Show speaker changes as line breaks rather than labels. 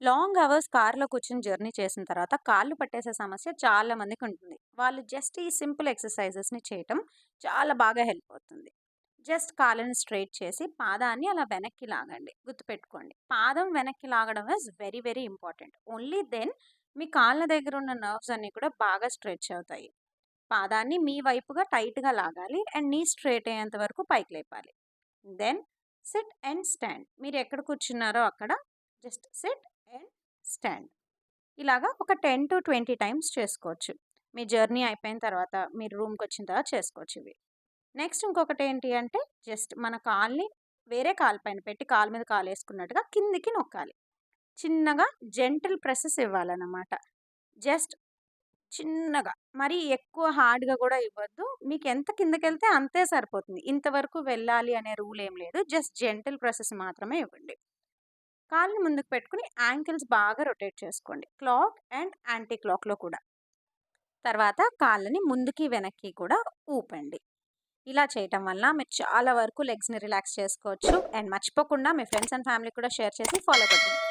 Long hours కార్‌లో కూర్చొని journey చేసిన తర్వాత కాళ్ళు పట్టేసే సమస్య చాలా మందికుంటుంది. వాళ్ళు జస్ట్ ఈ సింపుల్ ఎక్సర్‌సైజెస్‌ని చేయటం చాలా బాగా హెల్ప్ అవుతుంది. జస్ట్ కాళ్ళని స్ట్రెయిట్ చేసి పాదాన్ని అలా వెనక్కి లాగండి. గుర్తుపెట్టుకోండి. పాదం వెనక్కి లాగడం is very very important. Only then మీ కాళ్ళ దగ్గర ఉన్న నర్వ్స్ అన్నీ కూడా బాగా స్ట్రెచ్ అవుతాయి. పాదాన్ని మీ వైపుగా టైట్‌గా లాగాలి అండ్ నీ స్ట్రెయిట్ అయ్యేంత వరకు పైకి లేపాలి. Then sit and stand. మీరు ఎక్కడ కూర్చున్నారో అక్కడ జస్ట్ సిట్ అండ్ స్టాండ్. ఇలాగా ఒక 10-20 టైమ్స్ చేసుకోవచ్చు. మీ జర్నీ అయిపోయిన తర్వాత మీరు రూమ్‌కొచ్చిన తర్వాత చేసుకోవచ్చు ఇవి. నెక్స్ట్ ఇంకొకటి ఏంటి అంటే జస్ట్ మన కాల్ని వేరే కాలు పైన పెట్టి కాలు మీద కాలేసుకున్నట్టుగా కిందికి నొక్కాలి. చిన్నగా జెంటిల్ ప్రెసెస్ ఇవ్వాలన్నమాట. జస్ట్ చిన్నగా. మరీ ఎక్కువ హార్డ్‌గా గూడా ఇవ్వద్దు. మీకెంత కిందకెళ్తే అంతే సరిపోతుంది. ఇంతవరకు వెళ్ళాలి అనే రూల్ ఏం లేదు. జస్ట్ జెంటిల్ ప్రెసెస్ మాత్రమే ఇవ్వండి. కాళ్ళని ముందుకు పెట్టుకొని యాంకిల్స్ బాగా రొటేట్ చేసుకోండి. క్లాక్ అండ్ యాంటీ క్లాక్‌లో కూడా. తర్వాత కాళ్ళని ముందుకి, వెనక్కి కూడా ఊపండి. ఇలా చేయటం వల్ల మీరు చాలా వరకు లెగ్స్‌ని రిలాక్స్ చేసుకోవచ్చు. అండ్ మర్చిపోకుండా మీ ఫ్రెండ్స్ అండ్ ఫ్యామిలీకి కూడా షేర్ చేసి ఫాలో కొట్టండి.